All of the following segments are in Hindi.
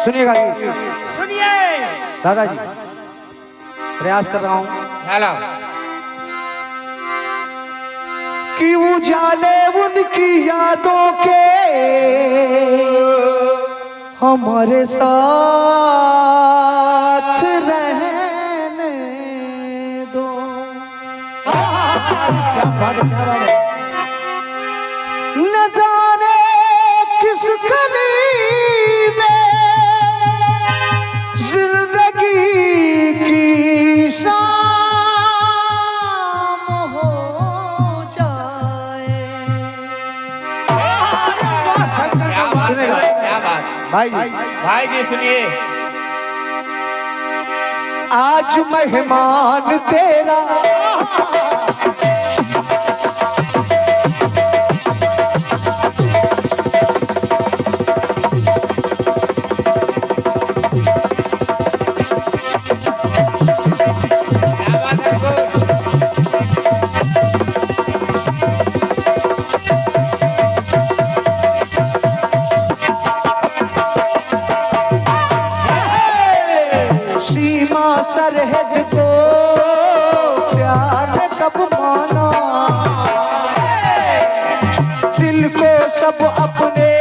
सुनिएगा सुनिए दादाजी, प्रयास कर रहा हूँ। हेलो कि उजाले उनकी यादों के हमारे साथ रहने दो। न जाने किस गली में जिंदगी की शाम हो जाए। सुनेगा क्या बात भाई जी, भाई जी सुनिए। आज मेहमान तेरा सीमा सरहद को प्यार कब माना, दिल को सब अपने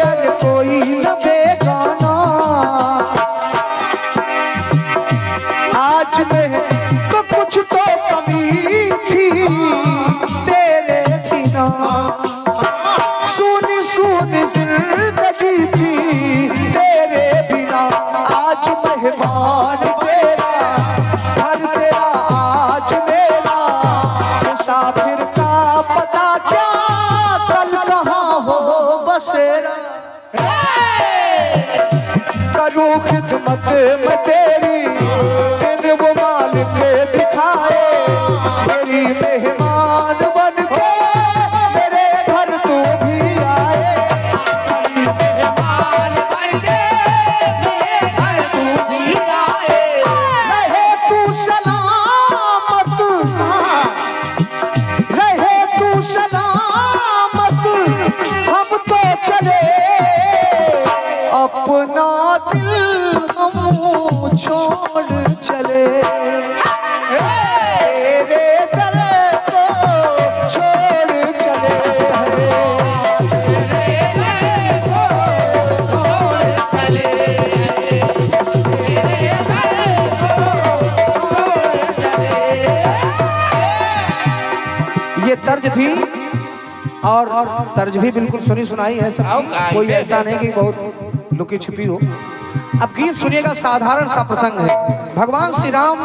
और कोई न बेगाना। आज में तो कुछ तो कमी थी तेरे बिना, सुनी सुनी जिंदगी थी तेरे बिना। आज मेहमान तेरा, घर तेरा आज मेरा, मुसाफिर का पता क्या कल कहाँ हो बसेरा। करूँ खिदमत में तेरी दिन वो मालिक दिखाए, मेरी मेहमान बन के मेरे घर तू भी आए। रहे तू सलामत, रहे तू सलामत, हम तो चले अपना दिल हम छोड़ चले। तेरे दर को छोड़ चले ये तर्ज थी और तर्ज भी बिल्कुल सुनी सुनाई है सब, कोई ऐसा नहीं कि बहुत लुकी छिपी हो। अब गीत सुनिएगा, साधारण सा प्रसंग है। भगवान श्री राम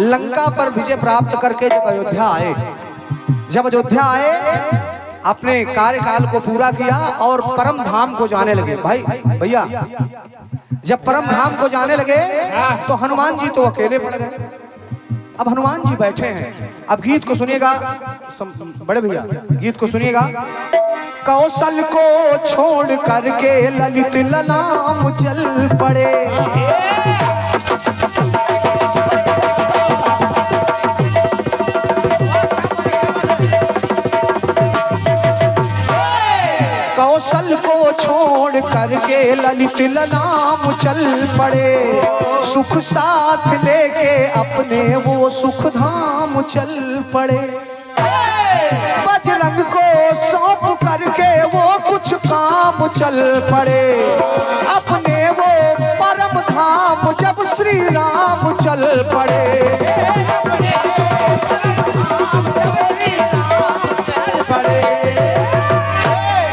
लंका पर विजय प्राप्त करके जब अयोध्या आए, अपने कार्यकाल को पूरा किया और परम धाम को जाने लगे। भाई भैया, जब परम धाम को जाने लगे तो हनुमान जी तो अकेले पड़ गए। अब हनुमान जी बैठे हैं। अब गीत को सुनिएगा बड़े भैया, गीत को सुनिएगा। कौशल को छोड़ करके ललित ललाम चल पड़े, कौशल को छोड़ करके ललित ललाम चल पड़े। सुख साथ लेके अपने वो सुख धाम चल पड़े। बजरंग को सौंप करके वो कुछ काम चल पड़े। अपने वो परम धाम जब श्री राम चल पड़े।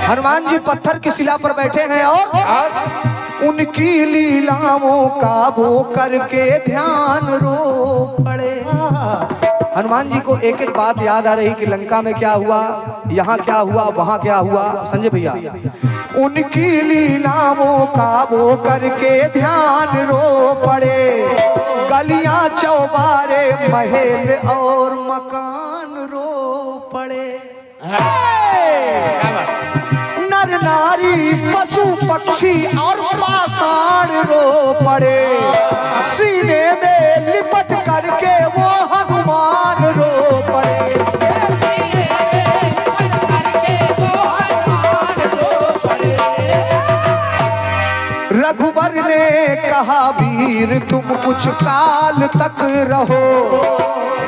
हनुमान जी पत्थर की शिला पर बैठे हैं और उनकी लीलाओं का वो करके ध्यान रो पड़े। हनुमान जी को एक एक बात याद आ रही कि लंका में क्या हुआ, यहाँ क्या हुआ, वहाँ क्या हुआ। संजय भैया, उनकी लीलाओं का वो करके ध्यान रो पड़े। गलियां चौबारे महल और मकान रो पड़े। नर नारी पशु पक्षी और पाषाण रो पड़े। सीने में लिपट करके वो हनुमान रो पड़े। रघुबर कहा वीर तुम कुछ काल तक रहो,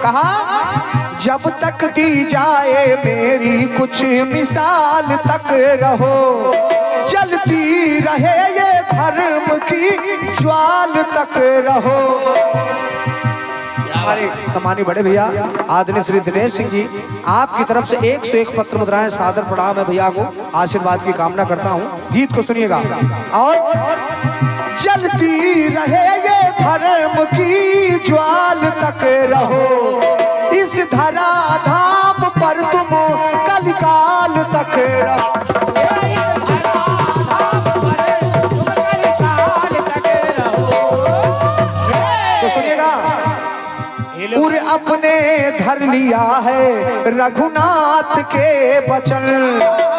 कहा जब तक दी जाए मेरी कुछ मिसाल तक रहो, जलती रहे ये धर्म की ज्वाल तक रहो। हमारे सम्मानी बड़े भैया आदरणीय श्री दिनेश सिंह जी, आपकी तरफ से 101 पत्र मुद्राएं सादर प्रणाम है भैया को, आशीर्वाद की कामना करता हूँ। गीत को सुनिएगा। और जलती रहे ये धर्म की ज्वाल तक रहो, इस धरा धाम पर तुम कलिकाल तक रहो। तो सुनिएगा। उर अपने धर लिया है रघुनाथ के वचन,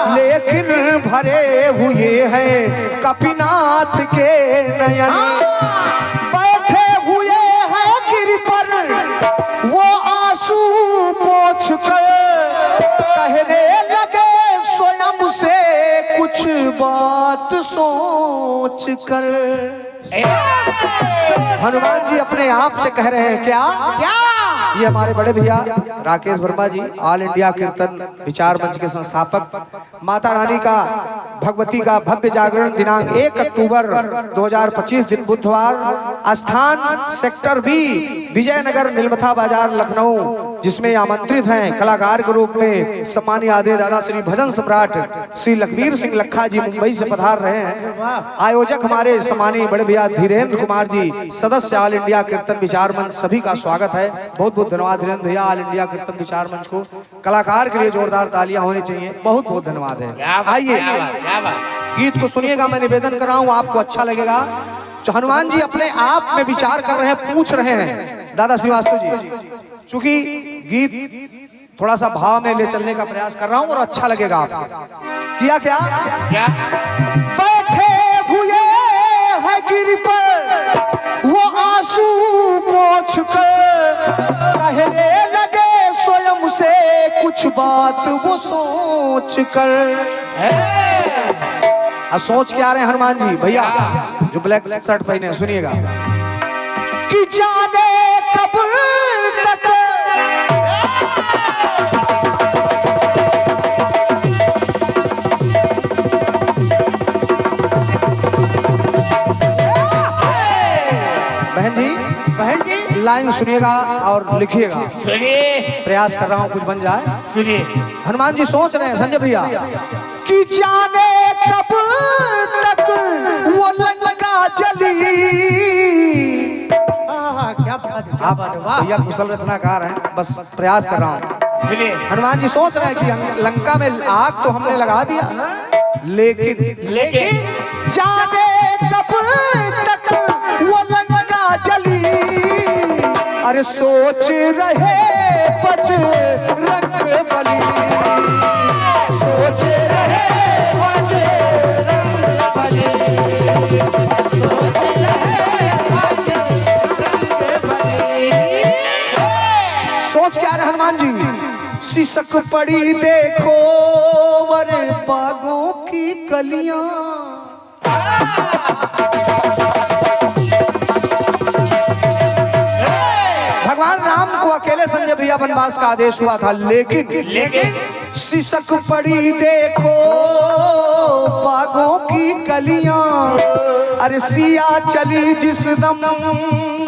लेकिन भरे हुए हैं कपिनाथ के नयन। बैठे हुए हैं गिर पर वो आंसू पोंछ कर, कहने लगे स्वयं से कुछ बात सोच कर। हनुमान जी अपने आप से कह रहे हैं क्या? ये हमारे बड़े भैया राकेश वर्मा जी, ऑल इंडिया कीर्तन विचार मंच के संस्थापक, माता रानी का भगवती का भव्य जागरण दिनांक 1 अक्टूबर 2025 दिन बुधवार, स्थान सेक्टर बी, विजयनगर, नीलमथा बाजार, लखनऊ, जिसमें आमंत्रित हैं कलाकार के रूप में सम्मानीय आदरणीय दादा श्री भजन सम्राट श्री लखबीर सिंह लखा जी मुंबई से पधार रहे हैं। आयोजक हमारे सम्मानीय बड़े भैया धीरेन्द्र कुमार जी, सदस्य ऑल इंडिया कीर्तन विचार मंच, सभी का स्वागत है। बहुत बहुत धन्यवाद धीरेन्द्र भैया, ऑल इंडिया कीर्तन विचार मंच को। कलाकार के लिए जोरदार तालियां होनी चाहिए। बहुत बहुत धन्यवाद है। आइए गीत को सुनिएगा। मैं निवेदन कर रहा हूँ, आपको अच्छा लगेगा। तो हनुमान जी अपने आप में विचार कर रहे हैं, पूछ रहे हैं दादा श्रीवास्तव जी, चूंकि गीत थोड़ा सा भाव में ले चलने का प्रयास कर रहा हूं और अच्छा लगेगा आपको। किया क्या? बैठे हुए है गिर पर वो आंसू पोंछ कर, कहने लगे स्वयं से कुछ बात वो सोच कर। सोच के आ रहे हैं हनुमान जी भैया जो ब्लैक शर्ट पहने हैं, सुनिएगा। कि जाने कब तक बहन जी लाइन सुनिएगा और लिखिएगा। सुनिए, प्रयास कर रहा हूँ कुछ बन जाए। सुनिए। हनुमान जी सोच रहे हैं संजय भैया कि जाने कब तक वो लंका जली। आप भैया कुशल रचनाकार हैं, बस प्रयास कर रहा हूँ। सुनिए। हनुमान जी सोच रहे हैं कि लंका में आग तो हमने लगा दिया, लेकिन जाने कब तक वो लंका जली। अरे सोच रहे बजरंग बली, सोच रहे बजरंग बली, सोच रहे बजरंग बली। सोच क्या रहे हनुमान जी? सिसक पड़ी देखो वर बागों की कलियां। भगवान राम को अकेले संजय भैया वनवास का आदेश हुआ था, लेकिन सिसक पड़ी देखो बागों की कलियां। अरे सिया चली जिस दम,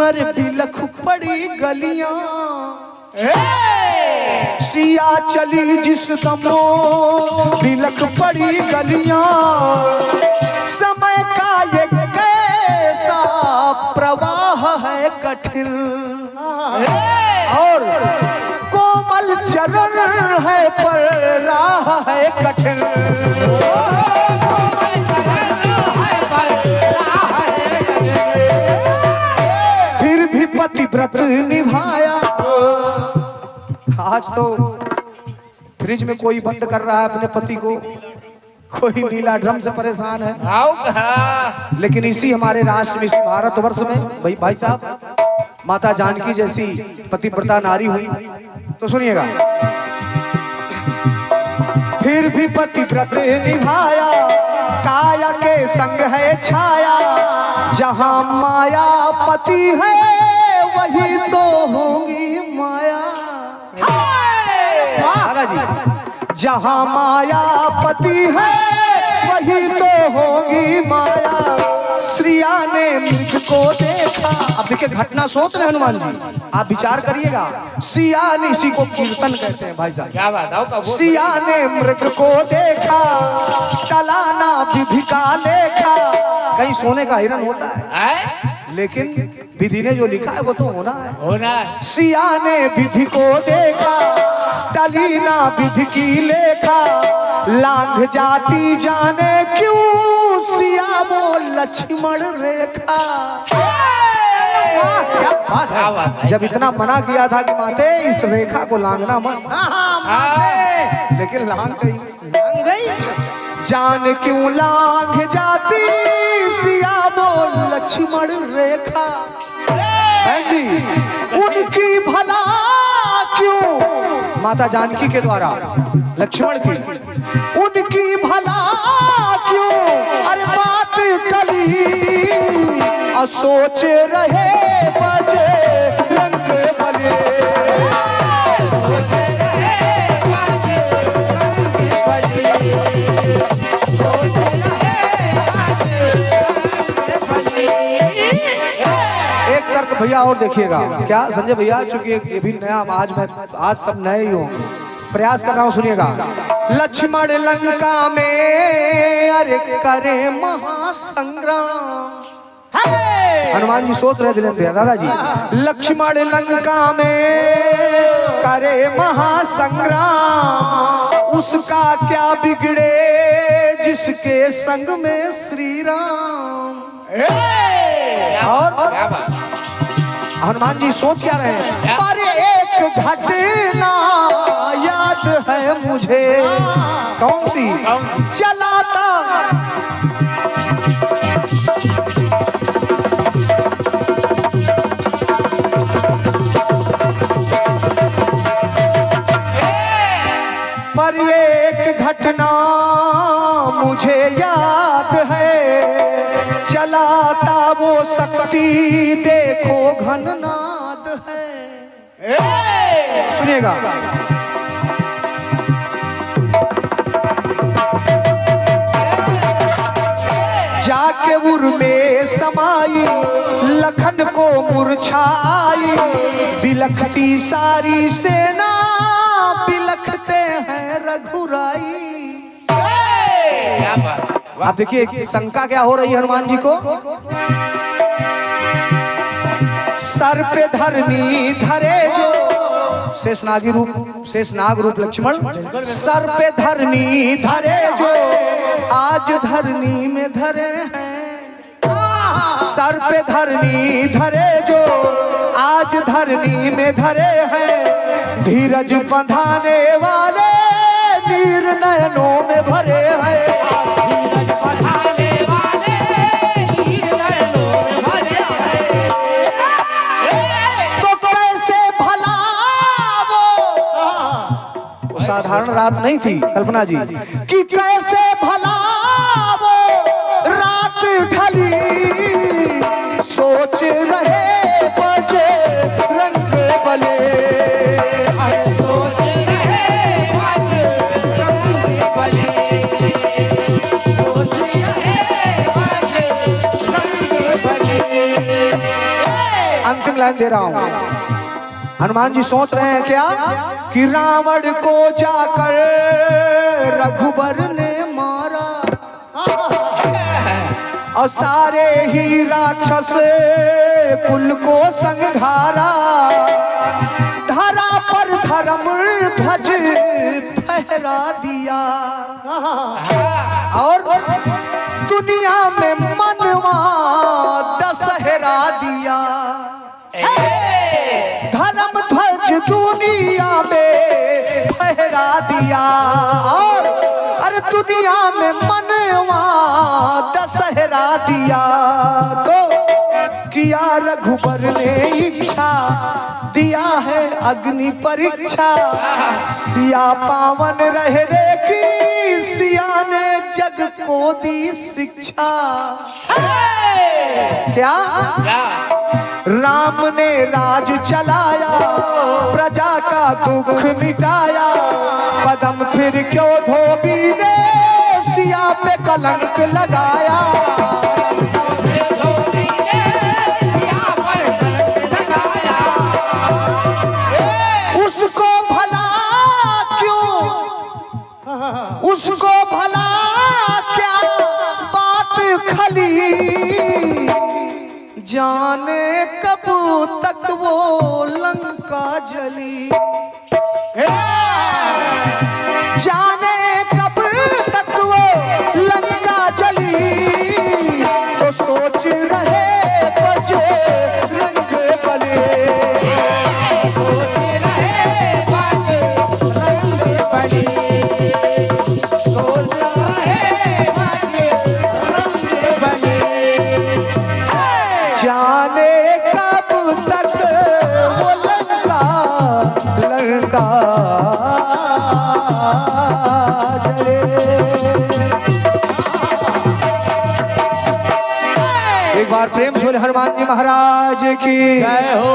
अरे बिलख पड़ी गलियां। सिया चली जिस दमो बिलख पड़ी गलियां। समय का ये कैसा प्रवाह है कठिन, और कोमल चरण है पर राह है कठिन। फिर भी पतिव्रत निभाया। आज तो फ्रिज में कोई बंद कर रहा है अपने पति को, कोई नीला ड्रम से परेशान है। लेकिन इसी हमारे राष्ट्र में, इसी भारतवर्ष में भाई साहब माता जानकी जैसी पतिव्रता नारी हुई। तो सुनिएगा। फिर भी पतिव्रत निभाया, काया के संग है छाया। जहाँ मायापति है वही तो होगी माया। जी जहाँ मायापति है वही तो होगी माया। श्रिया ने मृग को देखा। अब देखिए घटना सोच रहे हनुमान जी, आप विचार करिएगा। सिया ने, इसी को कीर्तन कहते हैं भाई साहब। क्या बात है? सिया ने मृग को देखा, टलाना विधि का लेखा। कहीं सोने का हिरण होता है, लेकिन विधि ने जो लिखा है वो तो होना है। होना है। सिया ने विधि को देखा, टली ना विधि की लेखा। लांघ जाती जाने क्यों सिया वो लक्ष्मण रेखा। जब इतना मना किया था कि माते इस रेखा को लांघना मत, लेकिन लांघ गई। जान क्यों लांघ जाती सिया वो लक्ष्मण रेखा। जी उनकी भला क्यों, माता जानकी के द्वारा लक्ष्मण की, उनकी भला क्यों अरे बात टली। और सोच रहे बजे रंग बले। एक तर्क भैया और देखिएगा क्या संजय भैया, चूंकि ये भी नया आज सब नए ही होंगे, प्रयास कर रहा हूं, सुनिएगा। लक्ष्मण लंका में अरे करे महासंग्राम। हनुमान जी सोच रहे दिलेंद्र भैया, दादाजी। लक्ष्मण लंका में करे महासंग्राम। उसका क्या बिगड़े जिसके संग में श्री राम। और हनुमान जी सोच क्या रहे हैं, पर एक घटना याद है मुझे। कौन सी? चलाता पर एक घटना मुझे याद है। चलाता वो शक्ति देखो घननाद है। सुनिएगा। जाके उर में समाई लखन को मूर्छाई। बिलखती सारी सेना बिलखते हैं रघुराई। आप देखिए शंका क्या हो रही है हनुमान जी को। सर पे धरनी धरे जो शेषनाग रूप लक्ष्मण। सर पे धरनी धरे जो आज धरनी में धरे हैं। सर पे धरनी धरे जो आज धरनी में धरे हैं। धीरज बंधाने वाले वीर नयनों में भरे हैं। साधारण रात नहीं थी कल्पना जी कि कैसे भला वो रात ढली। सोच रहे बजे रंग बले। सोच रहे बजे रंग बले। सोच रहे बजे रंग बले। अंतिम लाइन दे रहा हूं। हनुमान जी सोच रहे हैं क्या कि रावण को जाकर रघुबर ने मारा और सारे ही राक्षस कुल को संघारा। धरा पर धर्म ध्वज फहरा दिया और दुनिया में मनवा दशहरा दिया। धर्म ध्वज दुनिया में फहरा दिया और अरे दुनिया में मनवा दशहरा दिया। तो किया रघुबर ने इच्छा दिया है अग्नि परीक्षा। सिया पावन रह देखी सिया ने जग को दी शिक्षा। क्या क्या राम ने राज चलाया, प्रजा का दुख मिटाया, पदम फिर क्यों धोबी ने सिया पे कलंक लगाया। उसको भला क्यों, उसको भला क्या बात खली, जाने कब तक वो लंका जली। जाने कब तक वो लंका जली, तो सोच रहे बजे रंग बले। सोच रहे बाजे रंग बली, सोच रहे बाजे रंग बली। जाने कब तक वो लंका लंका जले। एक बार प्रेम से बोले हनुमान जी महाराज की जय हो।